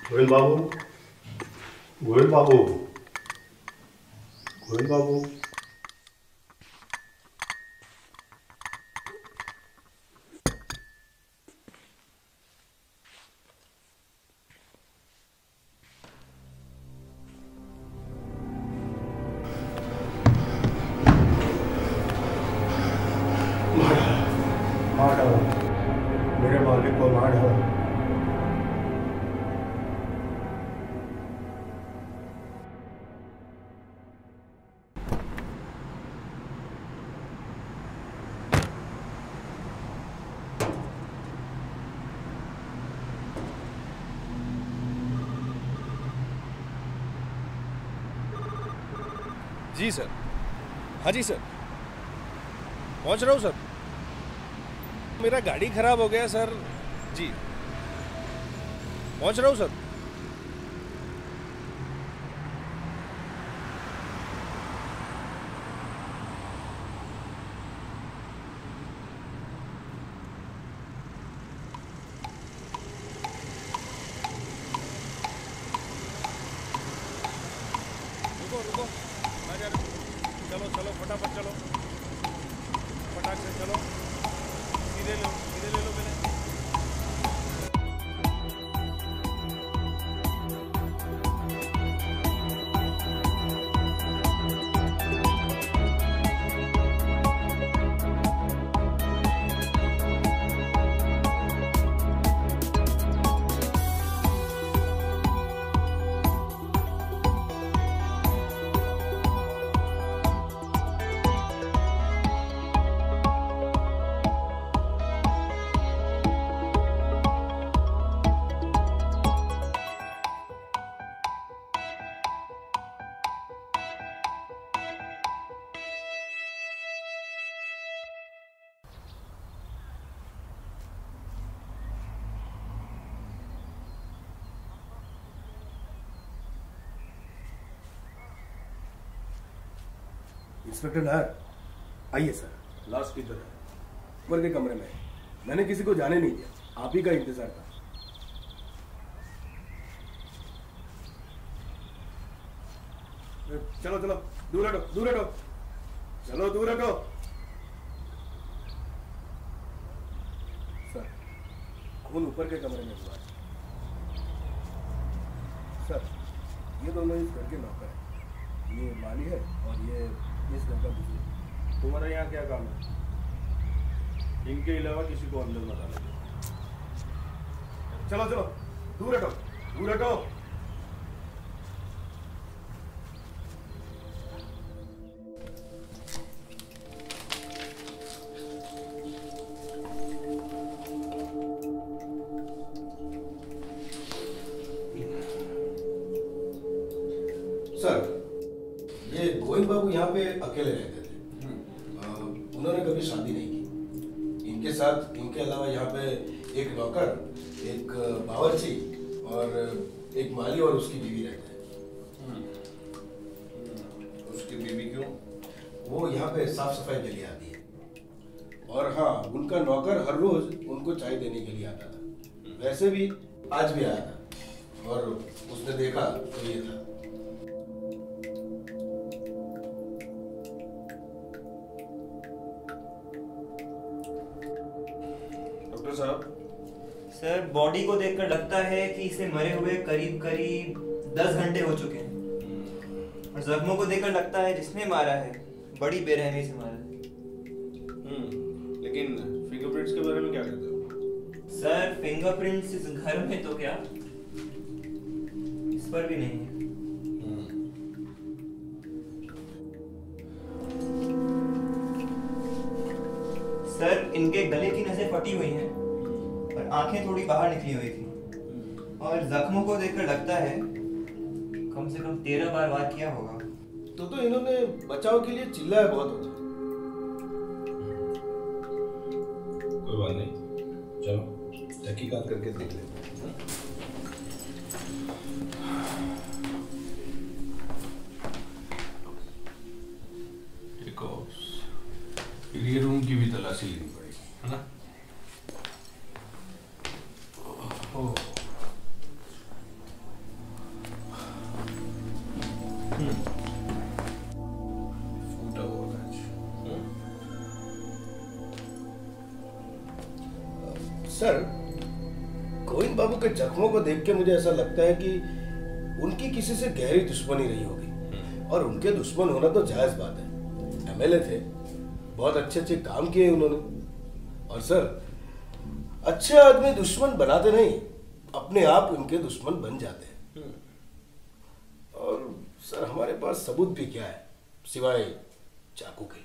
गोविंद बाबू, गोविंद बाबू, गोविंद बाबू। मार डालो, मेरे मालिक को मार डालो। जी सर। हाँ जी सर, पहुंच रहा हूँ सर। मेरा गाड़ी खराब हो गया सर। जी पहुंच रहा हूँ सर। रुको रुको, मैं जा रहा हूँ। चलो चलो फटाफट चलो, फटाक से चलो। सीधे ले लो मेरे। इंस्पेक्टर नायर, आइए सर। लाश किधर है? ऊपर के कमरे में। मैंने किसी को जाने नहीं दिया, आप ही का इंतजार था। चलो चलो, दूर हटो, दूर हटो, चलो दूर हटो। सर, खून ऊपर के कमरे में हुआ है। सर, ये दोनों इस घर के नौकर हैं। ये माली है और ये इस घर का बुजुर्ग। तुम्हारा यहाँ क्या काम है? इनके अलावा किसी को अंदर मत आने दो। चलो चलो, दूर हटो, दूर हटो। सर, ये गोविंद बाबू यहाँ पे अकेले रहते थे। उन्होंने कभी शादी नहीं की। इनके साथ इनके अलावा यहाँ पे एक नौकर, एक बावर्ची और एक माली और उसकी बीवी रहते हैं। उसकी बीवी क्यों? वो यहाँ पे साफ सफाई के लिए आती है। और हाँ, उनका नौकर हर रोज उनको चाय देने के लिए आता था। वैसे भी आज भी आया था और उसने देखा तो ये था। डॉक्टर साहब, सर, बॉडी को देखकर लगता है कि इसे मरे हुए करीब करीब 10 घंटे हो चुके हैं। और जख्मों को देखकर लगता है जिसने मारा है बड़ी बेरहमी से मारा है। लेकिन फिंगरप्रिंट्स के बारे में क्या कहते हो? सर, फिंगरप्रिंट्स इस घर में तो क्या, इस पर भी नहीं है। सर, इनके गले की नसें फटी हुई हैं और आंखें थोड़ी बाहर निकली हुई थी। और जख्मों को देखकर लगता है कम से कम 13 बार वार किया होगा। तो इन्होंने बचाव के लिए चिल्लाया बहुत होता। कोई बात नहीं, चलो तहकीकात करके देख लेते हैं। ये रूम की भी तलाशी लेनी पड़ेगी, है ना? फूटा हुआ कांच। सर, गोविंद बाबू के जख्मों को देख के मुझे ऐसा लगता है कि उनकी किसी से गहरी दुश्मनी रही होगी, और उनके दुश्मन होना तो जायज बात है। एमएलए थे, बहुत अच्छे अच्छे काम किए उन्होंने। और सर, अच्छे आदमी दुश्मन बनाते नहीं, अपने आप उनके दुश्मन बन जाते हैं। और सर, हमारे पास सबूत भी क्या है सिवाय चाकू के।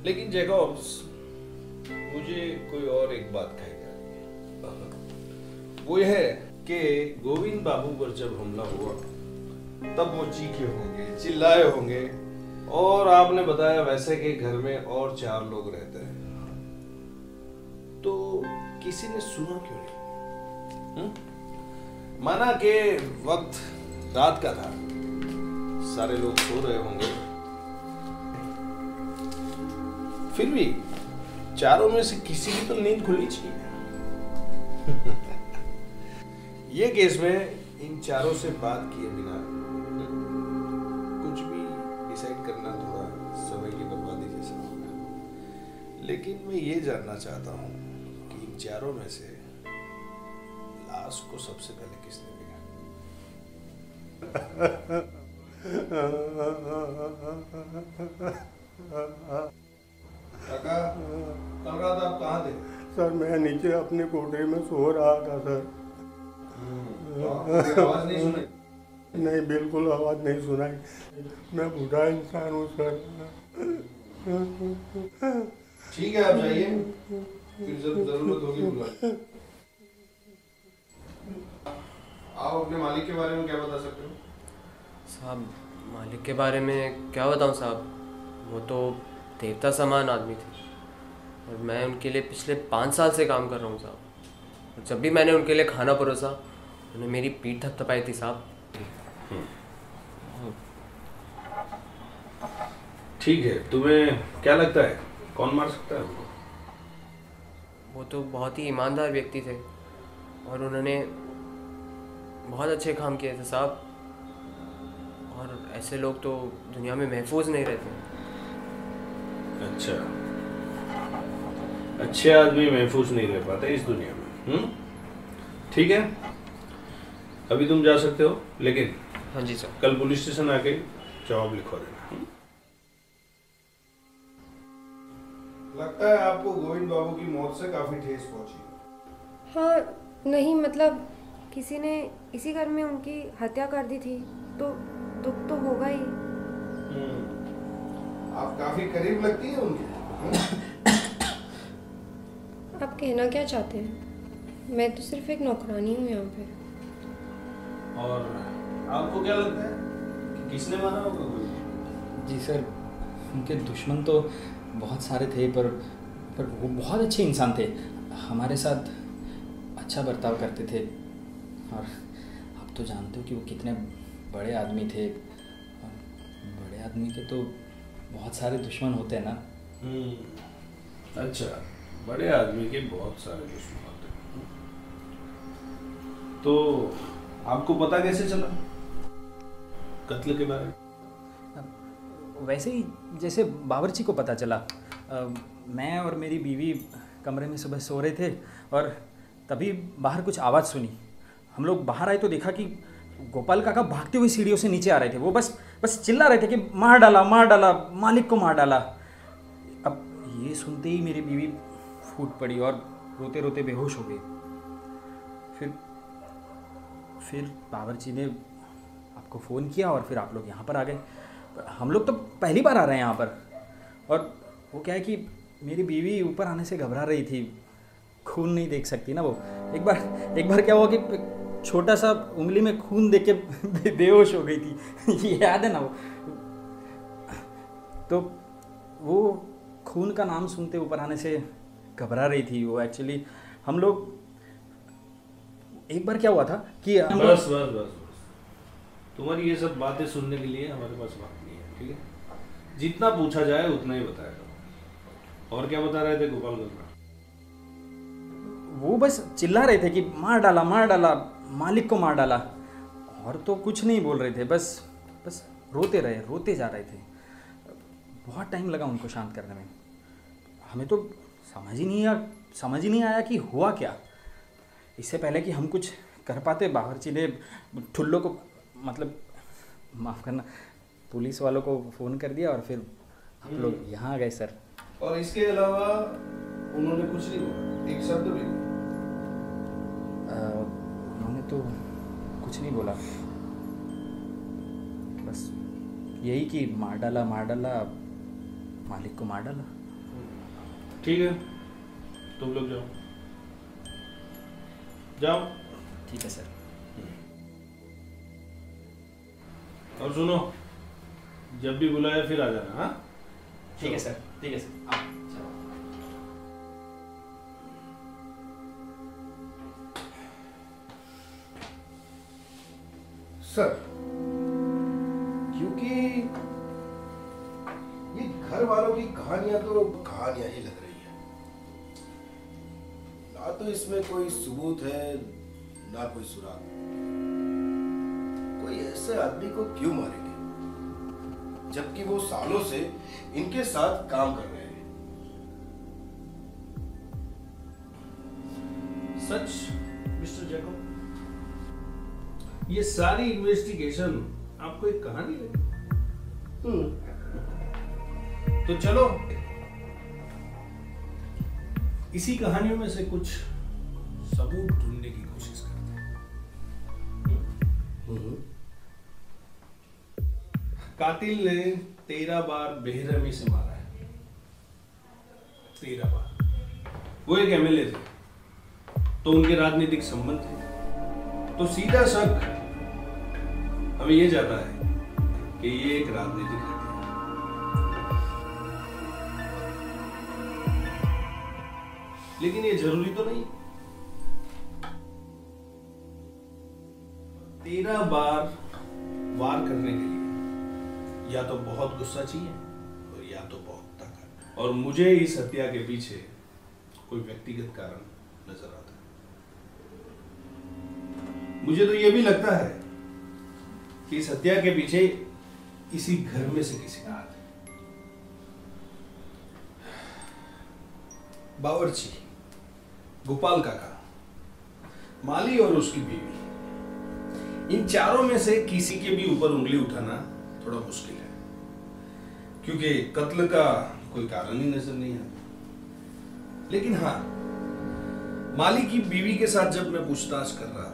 लेकिन जैकब्स, मुझे कोई और एक बात कही जा रही है। वो यह है कि गोविंद बाबू पर जब हमला हुआ तब वो चीखे होंगे, चिल्लाए होंगे, और आपने बताया वैसे कि घर में और 4 लोग रहते हैं, तो किसी ने सुना क्यों नहीं? माना कि वक्त रात का था, सारे लोग सो रहे होंगे, फिर भी चारों में से किसी की तो नींद खुलनी चाहिए। ये केस में इन चारों से बात किए बिना कुछ भी डिसाइड करना थोड़ा समय की बर्बादी जैसा होगा। लेकिन मैं ये जानना चाहता हूँ कि इन चारों में से लाश को सबसे पहले किसने देखा? काका, कल रात आप कहाँ थे? सर, मैं नीचे अपने कोठरी में सो रहा था सर। तो आपको आवाज नहीं सुनी? नहीं, बिल्कुल आवाज नहीं सुनाई। मैं बूढ़ा इंसान हूँ सर। ठीक है, आप जाइए, फिर जब जरूरत होगी बुलाइए। आप अपने मालिक के बारे में क्या बता सकते हो? साहब, मालिक के बारे में क्या बताऊं साहब, वो तो देवता समान आदमी थे, और मैं उनके लिए पिछले 5 साल से काम कर रहा हूँ साहब। और जब भी मैंने उनके लिए खाना परोसा, उन्होंने मेरी पीठ थपथपाई थी साहब। ठीक है, तुम्हें क्या लगता है कौन मार सकता है उनको? वो तो बहुत ही ईमानदार व्यक्ति थे, और उन्होंने बहुत अच्छे काम किए थे साहब, और ऐसे लोग तो दुनिया में महफूज नहीं रहते। अच्छा, अच्छे आदमी महफूज नहीं रह पाते इस दुनिया में। ठीक है, अभी तुम जा सकते हो, लेकिन हाँ जी सर। कल पुलिस स्टेशन आके जवाब लिखवा देना। लगता है आपको गोविंद बाबू की मौत से काफी ठेस पहुंची। हाँ, नहीं मतलब किसी ने इसी घर में उनकी हत्या कर दी थी, तो दुख तो होगा ही। आप काफी करीब लगती है उनके। आप कहना क्या चाहते हैं? मैं तो सिर्फ एक नौकरानी हूँ यहाँ पे। और आपको क्या लगता है कि किसने मारा होगा गोविंद? जी सर, उनके दुश्मन तो बहुत सारे थे, पर वो बहुत अच्छे इंसान थे, हमारे साथ अच्छा बर्ताव करते थे। और आप तो जानते हो कि वो कितने बड़े आदमी थे, और बड़े आदमी के तो बहुत सारे दुश्मन होते हैं ना। अच्छा, बड़े आदमी के बहुत सारे दुश्मन होते हैं। तो आपको पता कैसे चला कत्ल के बारे में? वैसे ही जैसे बावर्ची को पता चला। मैं और मेरी बीवी कमरे में सुबह सो रहे थे, और तभी बाहर कुछ आवाज़ सुनी। हम लोग बाहर आए तो देखा कि गोपाल काका भागते हुए सीढ़ियों से नीचे आ रहे थे। वो बस चिल्ला रहे थे कि मार डाला, मालिक को मार डाला। अब ये सुनते ही मेरी बीवी फूट पड़ी और रोते रोते बेहोश हो गई। फिर बावर्ची ने आपको फ़ोन किया, और फिर आप लोग यहाँ पर आ गए। हम लोग तो पहली बार आ रहे हैं यहाँ पर, और वो क्या है कि मेरी बीवी ऊपर आने से घबरा रही थी, खून नहीं देख सकती ना वो। एक बार क्या हुआ कि छोटा सा उंगली में खून देख के बेहोश हो गई थी। ये याद है ना वो? तो वो खून का नाम सुनते ऊपर आने से घबरा रही थी वो। एक्चुअली हम लोग एक बार क्या हुआ था कि बस तुम्हारी ये सब बातें सुनने के लिए हमारे पास वक्त नहीं है, ठीक है? जितना पूछा जाए उतना ही बताया करो। और क्या बता रहे थे गोपाल काका? वो बस चिल्ला रहे थे कि मार डाला, मालिक को मार डाला। और तो कुछ नहीं बोल रहे थे, बस बस रोते जा रहे थे। बहुत टाइम लगा उनको शांत करने में। हमें तो समझ ही नहीं आया कि हुआ क्या। इससे पहले कि हम कुछ कर पाते, बावर्ची ने ठुल्लो को, मतलब माफ़ करना, पुलिस वालों को फ़ोन कर दिया और फिर हम लोग यहाँ आ गए सर। और इसके अलावा उन्होंने कुछ नहीं बोला, एक शब्द भी नहीं? उन्होंने तो कुछ नहीं बोला, बस यही कि मार डाला, मालिक को मार डाला। ठीक है, तुम लोग जाओ। ठीक है सर। और सुनो, जब भी बुलाया फिर आ जाना। हाँ, ठीक है सर, ठीक है सर। आप चलो। सर, क्योंकि ये घर वालों की कहानियां तो कहानियां ही लग रही है। ना तो इसमें कोई सबूत है, ना कोई सुराग। कोई ऐसे आदमी को क्यों मारेंगे जबकि वो सालों से इनके साथ काम कर रहे हैं? सच मिस्टर जैकब, ये सारी इन्वेस्टिगेशन आपको एक कहानी लगी? तो चलो इसी कहानियों में से कुछ सबूत ढूंढने की कोशिश करते हैं। कातिल ने 13 बार बेरहमी से मारा है। 13 बार। वो एक एमएलए थे, तो उनके राजनीतिक संबंध थे, तो सीधा शक हमें ये जाता है कि ये एक राजनीतिक हत्या है। लेकिन ये जरूरी तो नहीं। 13 बार वार करने के लिए या तो बहुत गुस्सा चाहिए और या तो बहुत ताकत। और मुझे इस हत्या के पीछे कोई व्यक्तिगत कारण नजर आता है। मुझे तो यह भी लगता है कि इस हत्या के पीछे इसी घर में से किसी का हाथ है। बावर्ची, गोपाल काका, माली और उसकी बीवी, इन चारों में से किसी के भी ऊपर उंगली उठाना थोड़ा मुश्किल है, क्योंकि कत्ल का कोई कारण ही नजर नहीं आता। लेकिन हाँ, माली की बीवी के साथ जब मैं पूछताछ कर रहा था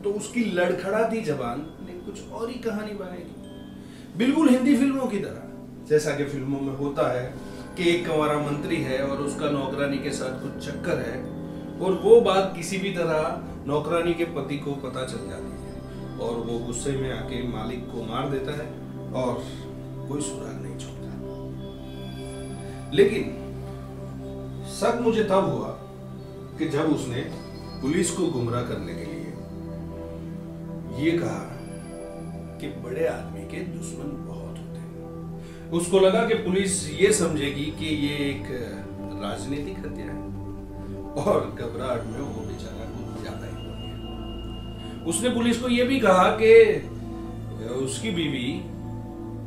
तो उसकी लड़खड़ाती जबान ने कुछ और ही कहानी बनाई, बिल्कुल हिंदी फिल्मों की तरह। जैसा कि फिल्मों में होता है कि एक कंवारा मंत्री है और उसका नौकरानी के साथ कुछ चक्कर है, और वो बात किसी भी तरह नौकरानी के पति को पता चल जाती है और वो गुस्से में आके मालिक को मार देता है और कोई सुराग नहीं छोड़ता। लेकिन शक मुझे तब हुआ कि जब उसने पुलिस को गुमराह करने के लिए ये कहा कि बड़े आदमी के दुश्मन बहुत होते हैं। उसको लगा कि पुलिस ये समझेगी कि ये एक राजनीतिक हत्या है, और घबराहट में वो बेचारा कुछ ज्यादा ही हो गया। उसने पुलिस को ये भी कहा कि उसकी बीवी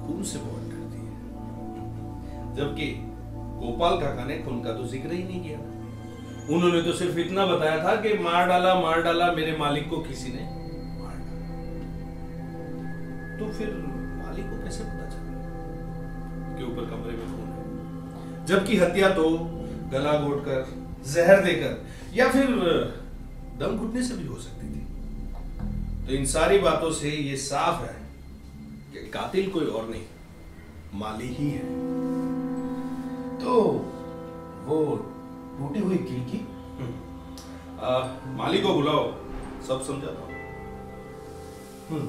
खून से बहुत डरती है, जबकि गोपाल काका ने खून का तो जिक्र ही नहीं किया। उन्होंने तो सिर्फ इतना बताया था कि मार डाला मेरे मालिक को किसी ने मार डाला। तो फिर मालिक को कैसे पता चला कि ऊपर कमरे में खून है, जबकि हत्या तो गला घोटकर, जहर देकर या फिर दम घुटने से भी हो सकती थी। तो इन सारी बातों से ये साफ है कि कातिल कोई और नहीं, माली ही है। तो वो टूटी हुई कील की माली को बुलाओ, सब समझाता हूं।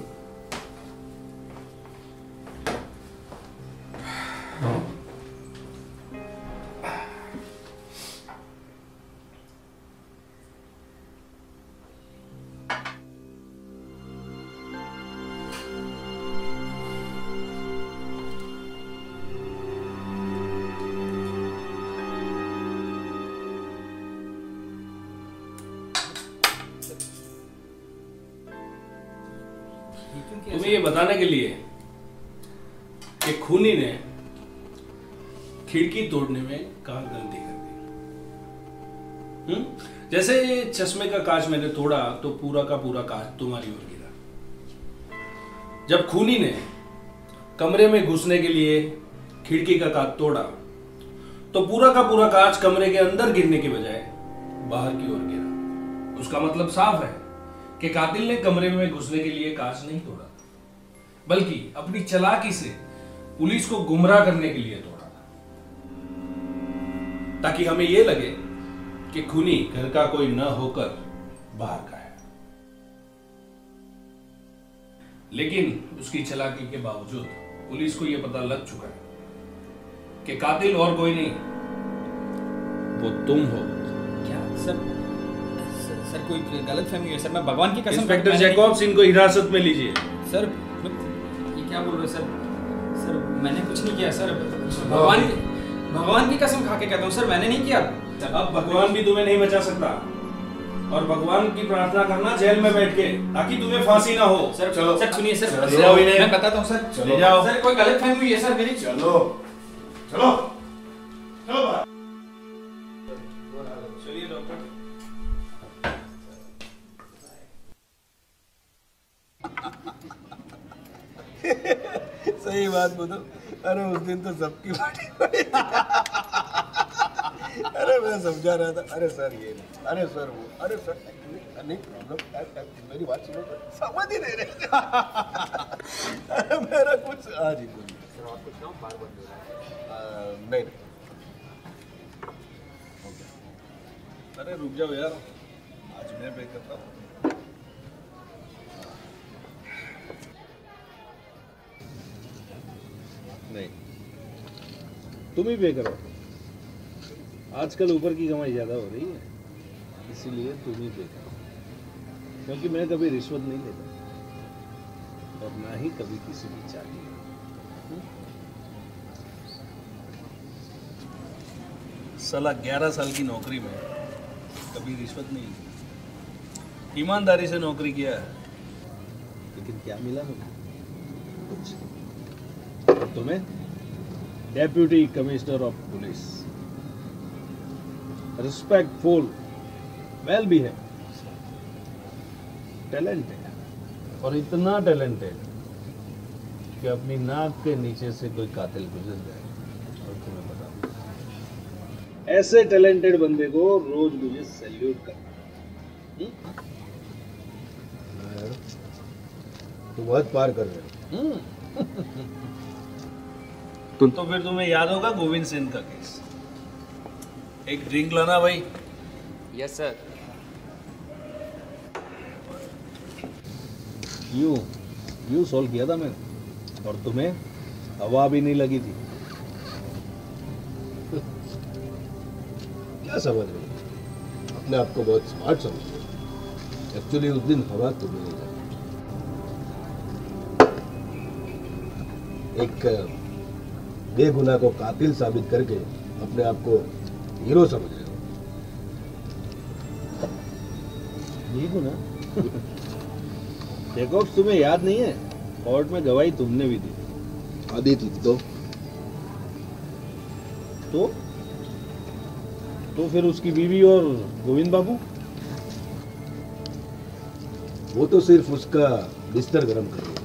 तुम्हें ये बताने के लिए कि खूनी ने खिड़की तोड़ने में कहाँ गलती कर दी। जैसे ये चश्मे का कांच मैंने तोड़ा तो पूरा का पूरा कांच तुम्हारी ओर गिरा। जब खूनी ने कमरे में घुसने के लिए खिड़की का कांच तोड़ा तो पूरा का पूरा कांच कमरे के अंदर गिरने के बजाय बाहर की ओर गिरा। उसका मतलब साफ है कि कातिल ने कमरे में घुसने के लिए कांच नहीं तोड़ा, बल्कि अपनी चालाकी से पुलिस को गुमराह करने के लिए तोड़ा था, ताकि हमें यह लगे कि खूनी घर का कोई न होकर बाहर का है। लेकिन उसकी चालाकी के बावजूद पुलिस को यह पता लग चुका है कि कातिल और कोई नहीं, वो तुम हो। क्या सर? सर कोई गलतफहमी है सर, मैं भगवान की कसम। इंस्पेक्टर जैकब्स, इनको हिरासत में लीजिए। सर ये क्या बोल रहे हैं सर? सर मैंने कुछ नहीं किया सर, भगवान की कसम खा के कहता हूँ सर, मैंने नहीं किया। अब भगवान भी तुम्हें नहीं बचा सकता, और भगवान की प्रार्थना करना जेल में बैठ के, ताकि तुम्हें फांसी ना हो। सर चलो सर सुनिए सर, मैं बताता हूँ सर। चले जाओ। सर कोई गलतफहमी हुई है सर मेरी। चलो चलो चलो बाहर। चलिए डॉक्टर। सही बात बोलो। अरे उस दिन तो सबकी पार्टी अरे मैं समझा रहा था, अरे सर ये नहीं, अरे सर वो, अरे सर नहीं प्रॉब्लम, मेरी बात सुनो, समझ ही नहीं रहे। अरे मेरा कुछ आज ही बोलिए सर, और कुछ ना बार बंद हो रहा है। नहीं अरे रुक जाओ यार, आज मैं पे करता हूँ। नहीं, तुम ही पे करो। आजकल ऊपर की कमाई ज्यादा हो रही है, इसीलिए तुम ही पे करो। क्योंकि मैं कभी रिश्वत नहीं लेता, और ना ही कभी किसी की चाहती। साला 11 साल की नौकरी में कभी रिश्वत नहीं ली, ईमानदारी से नौकरी किया है। लेकिन क्या मिला मुझे? कुछ। और तुम्हें deputy commissioner of police, respectful, well behave, talented, और इतना टैलेंटेड कि अपनी नाक के नीचे से कोई कातिल गुजर जाए और तुम्हें बता, ऐसे टैलेंटेड बंदे को रोज मुझे सैल्यूट करना। तुम हद पार कर रहे हो। तो फिर तुम्हें याद होगा गोविंद सेन का केस। एक ड्रिंक लाना भाई। Yes sir. यूं सॉल्व किया था मैंने, और तुम्हें हवा भी नहीं लगी थी। क्या समझ रहे हो? अपने आप को बहुत स्मार्ट समझ रहे हो। एक्चुअली उस दिन हवा तुम्हें नहीं लगी। एक बेगुनाह को कातिल साबित करके अपने आप को हीरो समझ रहे हो। बेगुनाह? जैकब्स, तुम्हें याद नहीं है, कोर्ट में गवाही तुमने भी दी। आदि थी तो फिर उसकी बीवी और गोविंद बाबू? वो तो सिर्फ उसका बिस्तर गर्म कर रहे,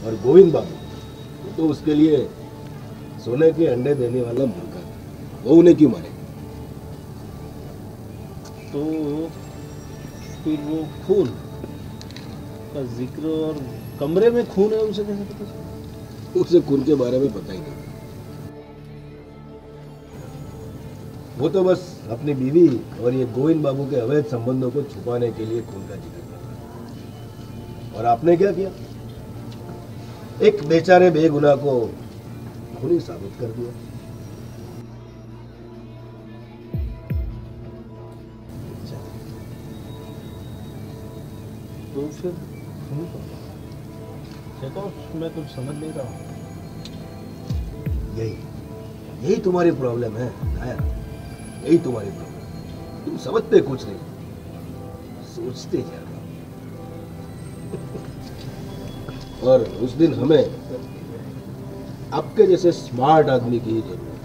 और गोविंद बाबू तो उसके लिए सोने के अंडे देने वाला मुर्गा, वो उन्हें क्यों मारे? तो फिर वो खून का जिक्र और कमरे में खून है, उसे कैसे पता चला? उसे खून के बारे में पता ही नहीं। वो तो बस अपनी बीवी और ये गोविंद बाबू के अवैध संबंधों को छुपाने के लिए खून का जिक्र करता। और आपने क्या किया? एक बेचारे बेगुनाह को खूनी साबित कर दिया। तो फिर देखो, मैं कुछ समझ नहीं रहा हूँ। यही तुम्हारी प्रॉब्लम है नायर, यही तुम्हारी प्रॉब्लम। तुम समझते कुछ नहीं, सोचते ज्यादा। और उस दिन हमें आपके जैसे स्मार्ट आदमी की ही जरूरत है।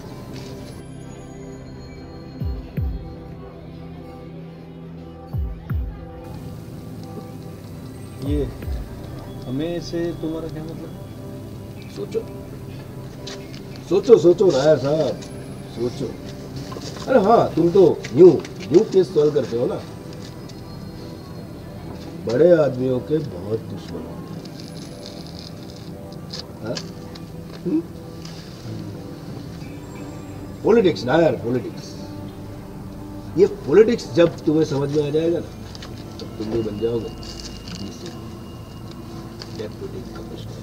ये हमें से तुम्हारा क्या मतलब? सोचो सोचो सोचो नायर साहब, सोचो। अरे हाँ, तुम तो न्यू केस सॉल्व करते हो ना। बड़े आदमियों के बहुत दुश्मन होते हैं। Politics Nair, politics. ये पॉलिटिक्स जब तुम्हें समझ में आ जाएगा ना, तब तुम भी बन जाओगे डेप्यूटी कमिश्नर।